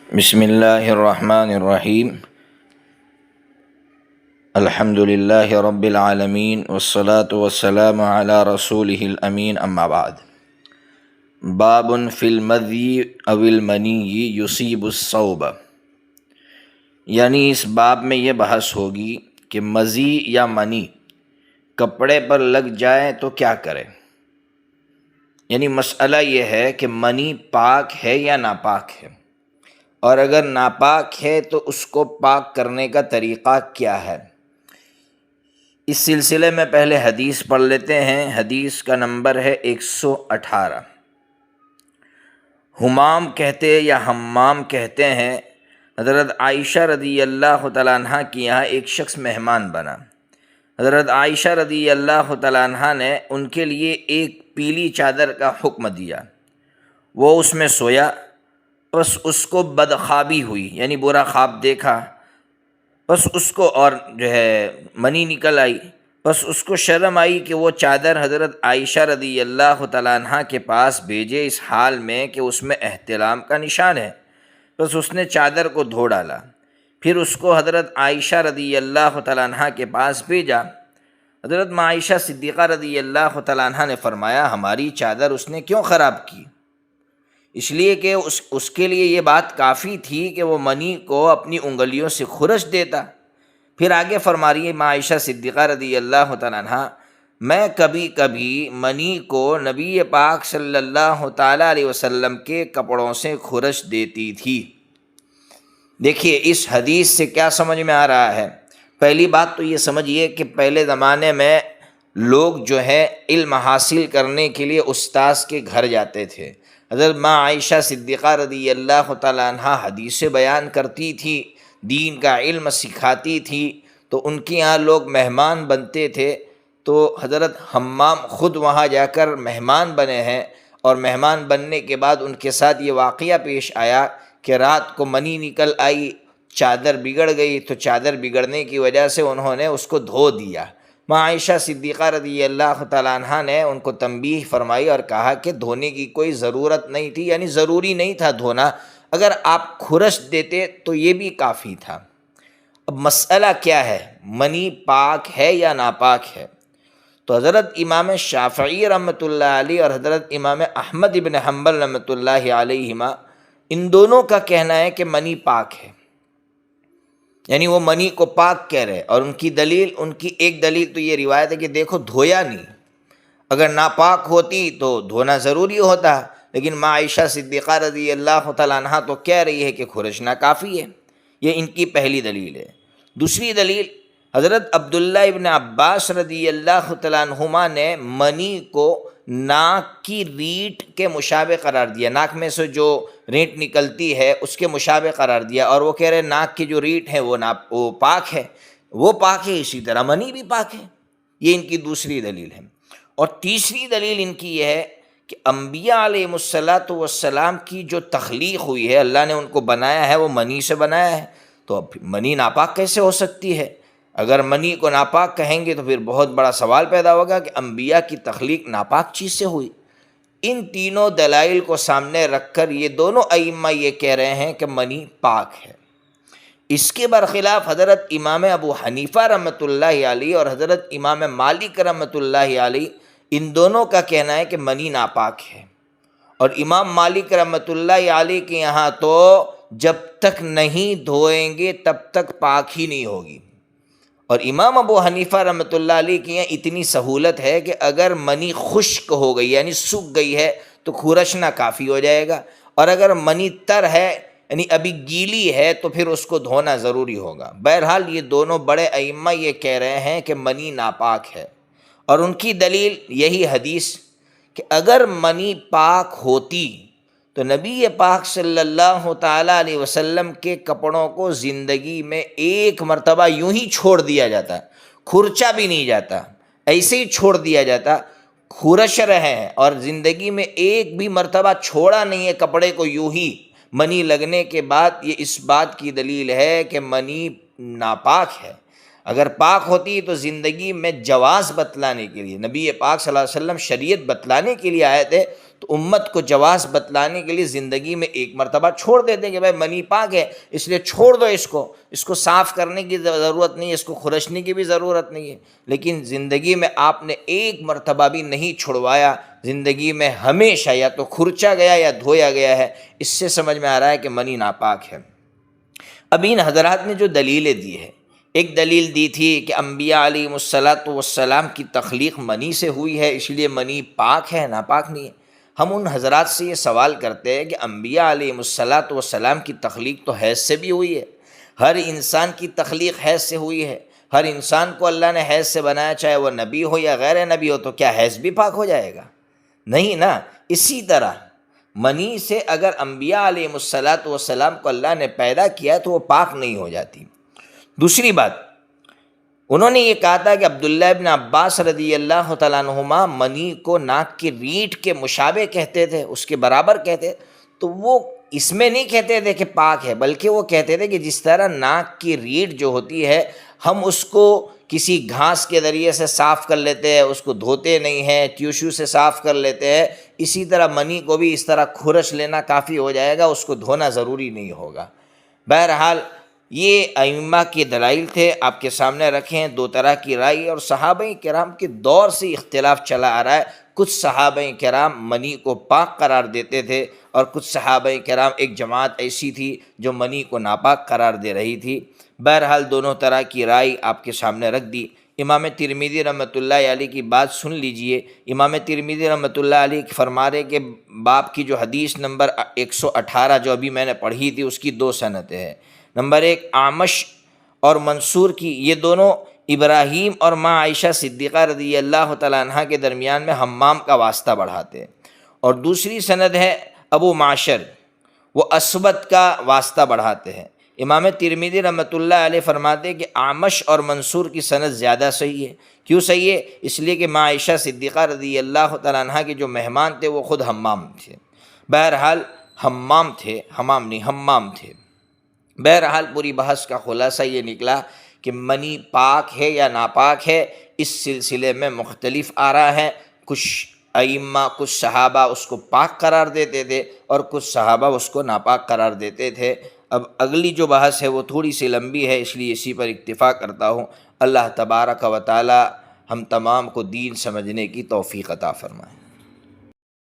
بسم اللہ الرحمن الرحیم الحمد للہ رب العالمین والصلاة والسلام علی رسولہ الامین اما بعد باب فی المذی او المنی یصیب الثوب، یعنی اس باب میں یہ بحث ہوگی کہ مذی یا منی کپڑے پر لگ جائے تو کیا کرے۔ یعنی مسئلہ یہ ہے کہ منی پاک ہے یا ناپاک ہے، اور اگر ناپاک ہے تو اس کو پاک کرنے کا طریقہ کیا ہے۔ اس سلسلے میں پہلے حدیث پڑھ لیتے ہیں۔ حدیث کا نمبر ہے 118۔ حمام کہتے یا حمام کہتے ہیں، حضرت عائشہ رضی اللہ تعالیٰ عنہ کی یہاں ایک شخص مہمان بنا۔ حضرت عائشہ رضی اللہ تعالیٰ عنہ نے ان کے لیے ایک پیلی چادر کا حکم دیا۔ وہ اس میں سویا، بس اس کو بدخوابی ہوئی، یعنی برا خواب دیکھا، بس اس کو اور منی نکل آئی۔ بس اس کو شرم آئی کہ وہ چادر حضرت عائشہ رضی اللہ تعالیٰ عنہ کے پاس بھیجے اس حال میں کہ اس میں احتلام کا نشان ہے۔ بس اس نے چادر کو دھو ڈالا، پھر اس کو حضرت عائشہ رضی اللہ تعالیٰ عنہ کے پاس بھیجا۔ حضرت عائشہ صدیقہ رضی اللہ تعالیٰ عنہ نے فرمایا، ہماری چادر اس نے کیوں خراب کی؟ اس لیے کہ اس کے لیے یہ بات کافی تھی کہ وہ منی کو اپنی انگلیوں سے خرش دیتا۔ پھر آگے فرما رہی ہے عائشہ صدیقہ رضی اللہ تعالیٰ عنہ، میں کبھی کبھی منی کو نبی پاک صلی اللہ تعالیٰ علیہ وسلم کے کپڑوں سے خرش دیتی تھی۔ دیکھیے اس حدیث سے کیا سمجھ میں آ رہا ہے۔ پہلی بات تو یہ سمجھیے کہ پہلے زمانے میں لوگ علم حاصل کرنے کے لیے استاذ کے گھر جاتے تھے۔ حضرت عائشہ صدیقہ رضی اللہ تعالیٰ عنہ حدیثیں بیان کرتی تھی، دین کا علم سکھاتی تھی، تو ان کے یہاں لوگ مہمان بنتے تھے۔ تو حضرت حمام خود وہاں جا کر مہمان بنے ہیں، اور مہمان بننے کے بعد ان کے ساتھ یہ واقعہ پیش آیا کہ رات کو منی نکل آئی، چادر بگڑ گئی، تو چادر بگڑنے کی وجہ سے انہوں نے اس کو دھو دیا۔ عائشہ صدیقہ رضی اللہ تعالیٰ عنہ نے ان کو تنبیہ فرمائی اور کہا کہ دھونے کی کوئی ضرورت نہیں تھی، یعنی ضروری نہیں تھا دھونا، اگر آپ خرش دیتے تو یہ بھی کافی تھا۔ اب مسئلہ کیا ہے، منی پاک ہے یا ناپاک ہے؟ تو حضرت امام شافعی رحمۃ اللہ علیہ اور حضرت امام احمد بن حنبل رحمۃ اللہ علیہما، ان دونوں کا کہنا ہے کہ منی پاک ہے، یعنی وہ منی کو پاک کہہ رہے، اور ان کی ایک دلیل تو یہ روایت ہے کہ دیکھو دھویا نہیں، اگر ناپاک ہوتی تو دھونا ضروری ہوتا، لیکن عائشہ صدیقہ رضی اللہ تعالیٰ عنہ تو کہہ رہی ہے کہ خرشنا کافی ہے۔ یہ ان کی پہلی دلیل ہے۔ دوسری دلیل، حضرت عبداللہ ابن عباس رضی اللہ تعالیٰ عنہما نے منی کو ناک کی ریٹ کے مشابہ قرار دیا، ناک میں سے جو ریٹ نکلتی ہے اس کے مشابہ قرار دیا، اور وہ کہہ رہے ناک کی جو ریٹ ہے وہ پاک ہے، وہ پاک ہے، اسی طرح منی بھی پاک ہے۔ یہ ان کی دوسری دلیل ہے۔ اور تیسری دلیل ان کی یہ ہے کہ انبیاء علیہ السلام کی جو تخلیق ہوئی ہے، اللہ نے ان کو بنایا ہے، وہ منی سے بنایا ہے، تو اب منی ناپاک کیسے ہو سکتی ہے؟ اگر منی کو ناپاک کہیں گے تو پھر بہت بڑا سوال پیدا ہوگا کہ انبیاء کی تخلیق ناپاک چیز سے ہوئی۔ ان تینوں دلائل کو سامنے رکھ کر یہ دونوں ائمہ یہ کہہ رہے ہیں کہ منی پاک ہے۔ اس کے برخلاف حضرت امام ابو حنیفہ رحمۃ اللہ علیہ اور حضرت امام مالک رحمۃ اللہ علیہ، ان دونوں کا کہنا ہے کہ منی ناپاک ہے، اور امام مالک رحمۃ اللہ علیہ کے یہاں تو جب تک نہیں دھوئیں گے تب تک پاک ہی نہیں ہوگی، اور امام ابو حنیفہ رحمۃ اللہ علیہ کے یہاں اتنی سہولت ہے کہ اگر منی خشک ہو گئی یعنی سوکھ گئی ہے تو خرشنا کافی ہو جائے گا، اور اگر منی تر ہے یعنی ابھی گیلی ہے تو پھر اس کو دھونا ضروری ہوگا۔ بہرحال یہ دونوں بڑے ائمہ یہ کہہ رہے ہیں کہ منی ناپاک ہے، اور ان کی دلیل یہی حدیث کہ اگر منی پاک ہوتی تو نبی پاک صلی اللہ تعالیٰ علیہ وسلم کے کپڑوں کو زندگی میں ایک مرتبہ یوں ہی چھوڑ دیا جاتا، کھرچا بھی نہیں جاتا، ایسے ہی چھوڑ دیا جاتا، خرش رہے ہیں، اور زندگی میں ایک بھی مرتبہ چھوڑا نہیں ہے کپڑے کو یوں ہی۔ منی لگنے کے بعد یہ اس بات کی دلیل ہے کہ منی ناپاک ہے۔ اگر پاک ہوتی تو زندگی میں جواز بتلانے کے لیے، نبی پاک صلی اللہ علیہ وسلم شریعت بتلانے کے لیے آئے تھے، تو امت کو جواز بتلانے کے لیے زندگی میں ایک مرتبہ چھوڑ دیتے کہ بھائی منی پاک ہے اس لیے چھوڑ دو اس کو صاف کرنے کی ضرورت نہیں ہے، اس کو خرشنے کی بھی ضرورت نہیں ہے، لیکن زندگی میں آپ نے ایک مرتبہ بھی نہیں چھڑوایا، زندگی میں ہمیشہ یا تو کھرچا گیا یا دھویا گیا ہے، اس سے سمجھ میں آ رہا ہے کہ منی ناپاک ہے۔ اب ان حضرات نے جو دلیلیں دی ہے، ایک دلیل دی تھی کہ انبیاء علیہ الصلاۃ والسلام کی تخلیق منی سے ہوئی ہے، اس لیے منی پاک ہے، ناپاک نہیں ہے۔ ہم ان حضرات سے یہ سوال کرتے ہیں کہ انبیاء علیہ الصلاۃ والسلام کی تخلیق تو حیض سے بھی ہوئی ہے، ہر انسان کی تخلیق حیض سے ہوئی ہے، ہر انسان کو اللہ نے حیض سے بنایا، چاہے وہ نبی ہو یا غیر نبی ہو، تو کیا حیض بھی پاک ہو جائے گا؟ نہیں نا۔ اسی طرح منی سے اگر انبیاء علیہ الصلاۃ والسلام کو اللہ نے پیدا کیا تو وہ پاک نہیں ہو جاتی۔ دوسری بات، انہوں نے یہ کہا تھا کہ عبداللہ ابن عباس رضی اللہ تعالیٰ عنہما منی کو ناک کی ریٹ کے مشابہ کہتے تھے، اس کے برابر کہتے، تو وہ اس میں نہیں کہتے تھے کہ پاک ہے، بلکہ وہ کہتے تھے کہ جس طرح ناک کی ریٹ جو ہوتی ہے ہم اس کو کسی گھاس کے ذریعے سے صاف کر لیتے ہیں، اس کو دھوتے نہیں ہیں، ٹیشو سے صاف کر لیتے ہیں، اسی طرح منی کو بھی اس طرح کھرچ لینا کافی ہو جائے گا، اس کو دھونا ضروری نہیں ہوگا۔ بہرحال یہ ائمہ کے دلائل تھے، آپ کے سامنے رکھیں، دو طرح کی رائے، اور صحابہ کرام کے دور سے اختلاف چلا آ رہا ہے۔ کچھ صحابہ کرام منی کو پاک قرار دیتے تھے اور کچھ صحابہ کرام، ایک جماعت ایسی تھی جو منی کو ناپاک قرار دے رہی تھی۔ بہرحال دونوں طرح کی رائے آپ کے سامنے رکھ دی۔ امام ترمذی رحمۃ اللہ علیہ کی بات سن لیجئے۔ امام ترمذی رحمۃ اللہ علیہ فرما رہے کہ باب کی جو حدیث نمبر 118 جو ابھی میں نے پڑھی تھی، اس کی دو سندیں ہیں۔ نمبر ایک اعمش اور منصور کی، یہ دونوں ابراہیم اور ماں عائشہ صدیقہ رضی اللہ تعالیٰ عنہ کے درمیان میں حمام کا واسطہ بڑھاتے ہیں، اور دوسری سند ہے ابو معشر، وہ اسود کا واسطہ بڑھاتے ہیں۔ امام ترمذی رحمۃ اللہ علیہ فرماتے ہیں کہ اعمش اور منصور کی سند زیادہ صحیح ہے۔ کیوں صحیح ہے؟ اس لیے کہ ماں عائشہ صدیقہ رضی اللہ تعالیٰ عنہ کے جو مہمان تھے وہ خود حمام تھے۔ بہرحال حمام تھے، حمام نہیں، حمام تھے۔ بہرحال پوری بحث کا خلاصہ یہ نکلا کہ منی پاک ہے یا ناپاک ہے، اس سلسلے میں مختلف آراء ہیں۔ کچھ ائمہ، کچھ صحابہ اس کو پاک قرار دیتے تھے اور کچھ صحابہ اس کو ناپاک قرار دیتے تھے۔ اب اگلی جو بحث ہے وہ تھوڑی سی لمبی ہے، اس لیے اسی پر اکتفا کرتا ہوں۔ اللہ تبارک و تعالی ہم تمام کو دین سمجھنے کی توفیق عطا فرمائے۔